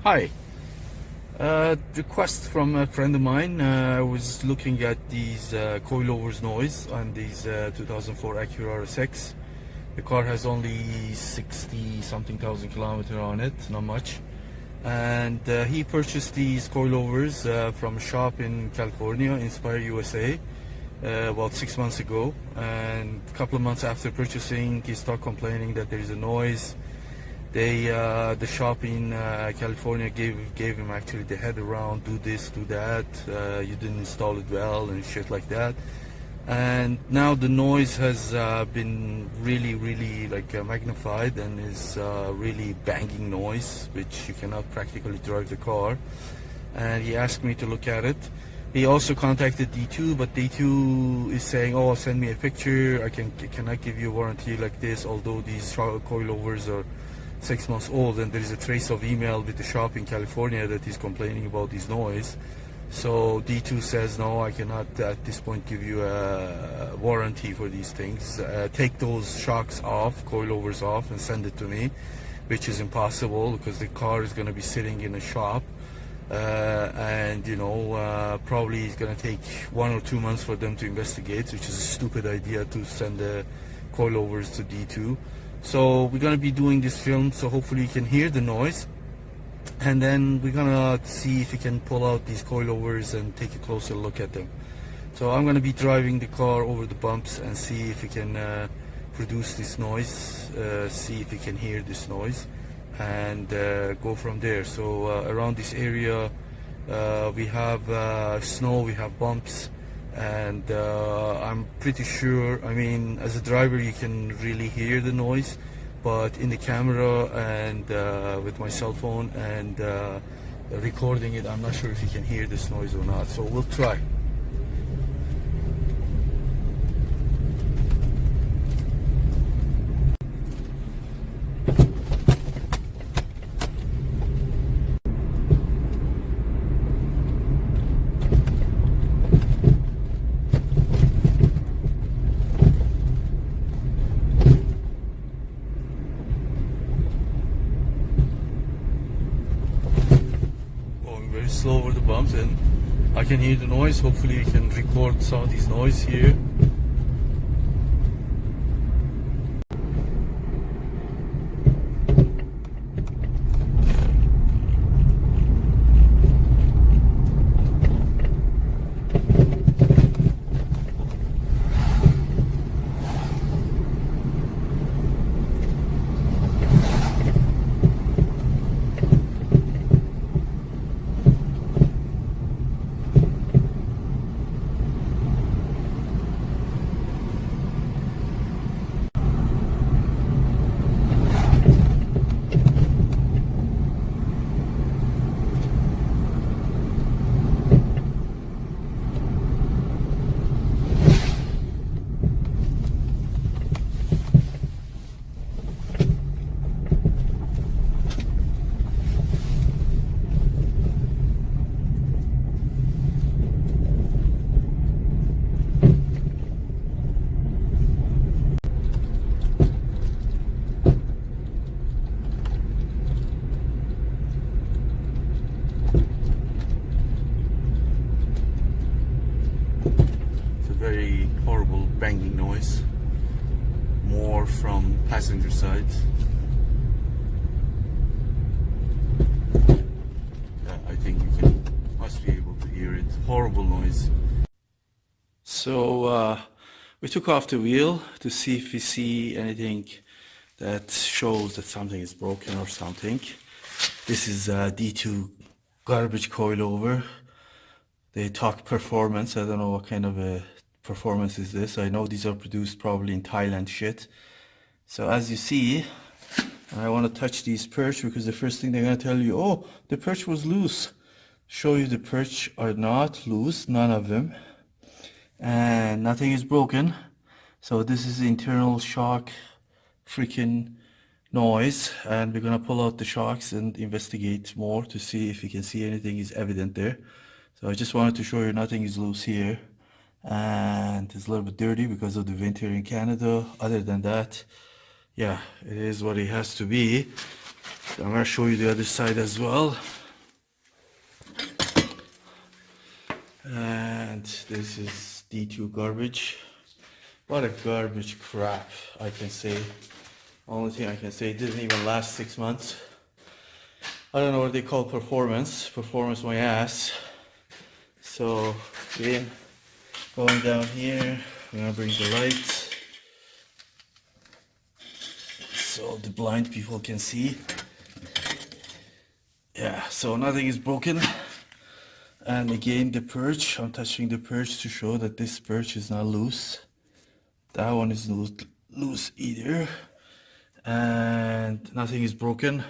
Hi. Request from a friend of mine. I was looking at these coilovers noise on these 2004 ACURA RSX. The car has only 60 something thousand kilometers on it, not much. And he purchased these coilovers from a shop in California, Inspire USA, about 6 months ago. And a couple of months after purchasing, he started complaining that there is a noise. The shop in California gave him actually the head around, do this, do that, you didn't install it well and shit like that. And now the noise has been really like magnified and is really banging noise, which you cannot practically drive the car. And he asked me to look at it. He also contacted D2, but D2 is saying, oh, send me a picture, I cannot give you a warranty like this, although these coilovers are 6 months old, and there is a trace of email with the shop in California that is complaining about this noise. So D2 says, no, I cannot at this point give you a warranty for these things. Take those shocks off, coilovers off, and send it to me, which is impossible because the car is going to be sitting in a shop. And you know, probably it's going to take 1 or 2 months for them to investigate, which is a stupid idea to send the coilovers to D2. So we're going to be doing this film, so hopefully you can hear the noise, and then we're going to see if we can pull out these coilovers and take a closer look at them. So I'm going to be driving the car over the bumps and see if we can produce this noise, see if we can hear this noise, and go from there. So around this area we have snow, we have bumps, and I'm pretty sure, I mean, as a driver you can really hear the noise, but in the camera and with my cell phone and recording it, I'm not sure if you can hear this noise or not, so we'll try. Very slow over the bumps, and I can hear the noise. Hopefully you can record some of these noise here. Very horrible banging noise, more from passenger side. I think you must be able to hear it. Horrible noise. So we took off the wheel to see if we see anything that shows that something is broken or something. This is D2 garbage coilover. They talk performance. I don't know what kind of a performance is this. I know these are produced probably in Thailand shit. So as you see, I want to touch these perch because the first thing they're going to tell you, oh, the perch was loose. Show you the perch are not loose, none of them, and nothing is broken. So this is the internal shock freaking noise, and we're going to pull out the shocks and investigate more to see if we can see anything is evident there. So I just wanted to show you nothing is loose here, and it's a little bit dirty because of the winter in Canada. Other than that, yeah, it is what it has to be. I'm gonna show you the other side as well. And this is D2 garbage. What a garbage crap, I can say. Only thing I can say, it didn't even last 6 months. I don't know what they call performance. Performance my ass. So, again, going down here, I'm gonna bring the light so the blind people can see. Yeah, so nothing is broken. And again, the perch, I'm touching the perch to show that this perch is not loose. That one is not loose either. And nothing is broken,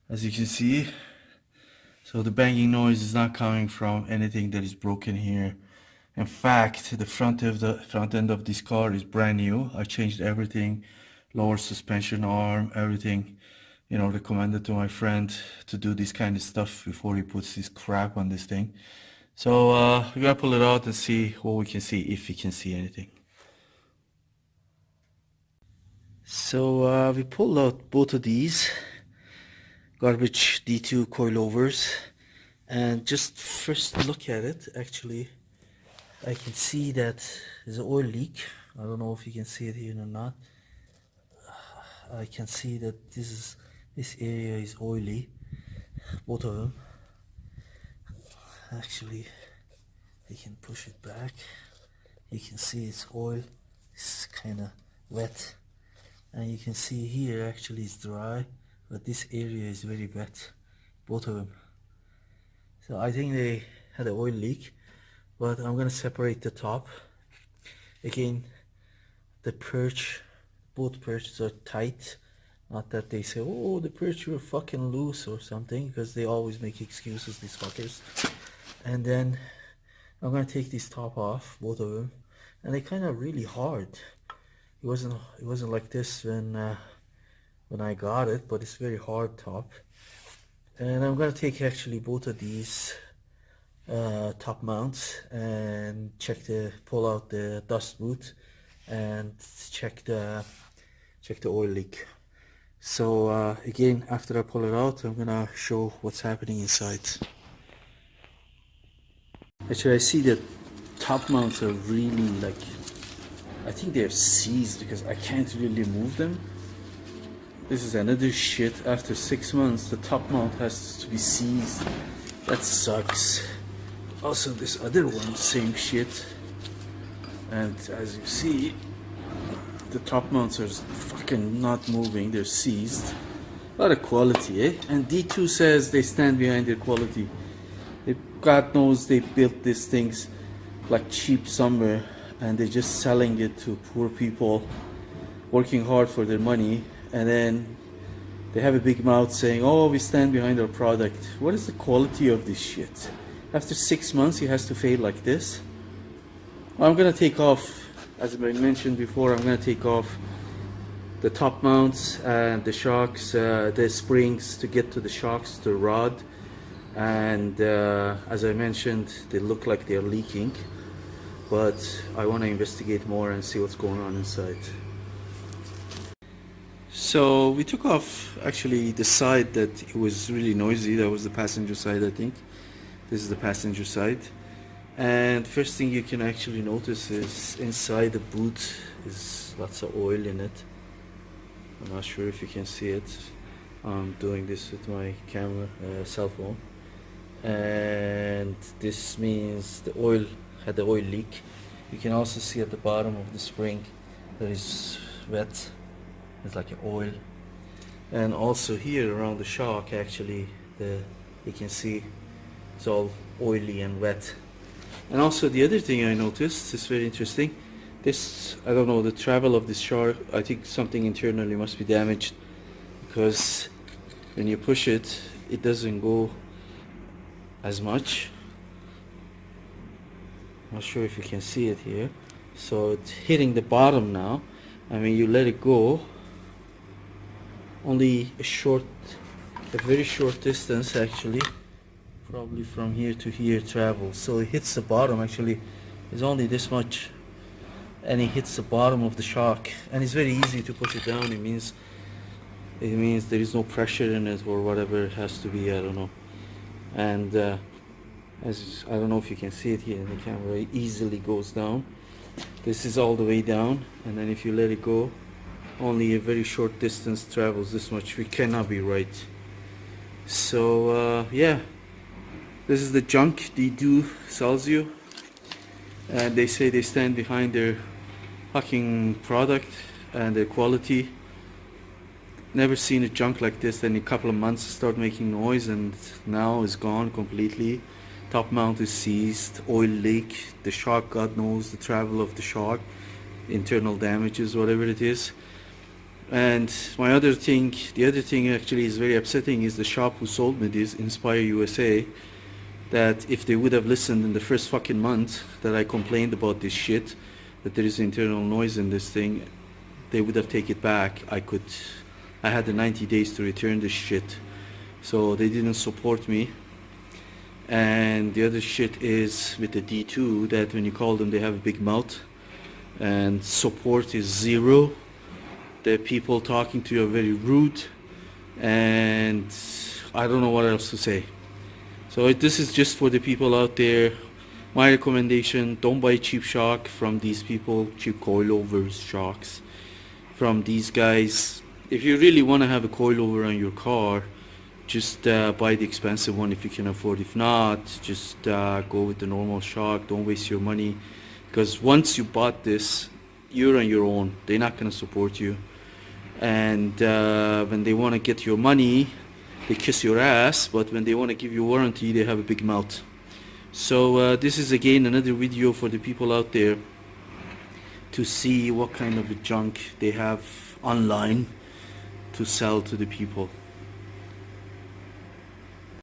as you can see. So the banging noise is not coming from anything that is broken here. In fact, the front end of this car is brand new. I changed everything, lower suspension arm, everything. You know, recommended to my friend to do this kind of stuff before he puts this crap on this thing. So we're gonna pull it out and see what we can see, if we can see anything. So we pulled out both of these garbage D2 coilovers, and just first look at it. Actually, I can see that there's an oil leak. I don't know if you can see it here or not. I can see that this area is oily, both of them. Actually, you can push it back. You can see it's oil. It's kind of wet. And you can see here actually it's dry, but this area is very wet, both of them. So I think they had an oil leak, but I'm gonna separate the top. Again, the perch, both perches are tight. Not that they say, oh, the perch were fucking loose or something, because they always make excuses, these fuckers. And then I'm gonna take this top off, both of them, and they're kind of really hard. It wasn't like this when I got it, but it's very hard top. And I'm gonna take actually both of these top mounts and pull out the dust boot and check the oil leak. So again, after I pull it out, I'm gonna show what's happening inside. Actually, I see that top mounts are really like, I think they're seized because I can't really move them. This is another shit. After 6 months, the top mount has to be seized. That sucks. Also, this other one, same shit. And as you see, the top mounts are fucking not moving. They're seized. A lot of quality, eh? And D2 says they stand behind their quality. God knows they built these things like cheap somewhere, and they're just selling it to poor people working hard for their money, and then they have a big mouth saying, oh, we stand behind our product. What is the quality of this shit? After 6 months it has to fade like this. I'm gonna take off, as I mentioned before, I'm gonna take off the top mounts and the shocks, the springs to get to the shocks, the rod, and as I mentioned, they look like they're leaking, but I want to investigate more and see what's going on inside. So we took off actually the side that it was really noisy. That was the passenger side, I think. This is the passenger side, and first thing you can actually notice is inside the boot is lots of oil in it. I'm not sure if you can see it. I'm doing this with my camera, cell phone, and this means the oil had the oil leak. You can also see at the bottom of the spring that is wet. It's like an oil, and also here around the shock, actually, you can see it's all oily and wet. And also the other thing I noticed is very interesting. This, I don't know, the travel of this shock, I think something internally must be damaged, because when you push it, it doesn't go as much. Not sure if you can see it here. So it's hitting the bottom now. I mean, you let it go, only a very short distance actually, probably from here to here travel. So it hits the bottom, actually it's only this much, and it hits the bottom of the shock, and it's very easy to push it down. It means It means there is no pressure in it or whatever it has to be, I don't know. And as I don't know if you can see it here in the camera, it easily goes down. This is all the way down, and then if you let it go, only a very short distance travels this much. We cannot be right. So yeah, this is the junk D2 sells you, and they say they stand behind their fucking product and their quality. Never seen a junk like this. Then in a couple of months start making noise, and now it's gone completely. Top mount is seized, oil leak, the shock, God knows the travel of the shock, internal damages, whatever it is. And the other thing actually is very upsetting is the shop who sold me this, Inspire USA, that if they would have listened in the first fucking month that I complained about this shit, that there is internal noise in this thing, they would have taken it back. I had the 90 days to return this shit. So they didn't support me. And the other shit is with the D2 that when you call them they have a big mouth and support is zero. The people talking to you are very rude, and I don't know what else to say. So this is just for the people out there. My recommendation, don't buy cheap shock from these people, cheap coilovers shocks from these guys. If you really want to have a coilover on your car, just buy the expensive one if you can afford. If not, just go with the normal shock. Don't waste your money, because once you bought this, you're on your own. They're not going to support you, and when they want to get your money, they kiss your ass. But when they want to give you warranty, they have a big mouth. So this is again another video for the people out there to see what kind of junk they have online to sell to the people.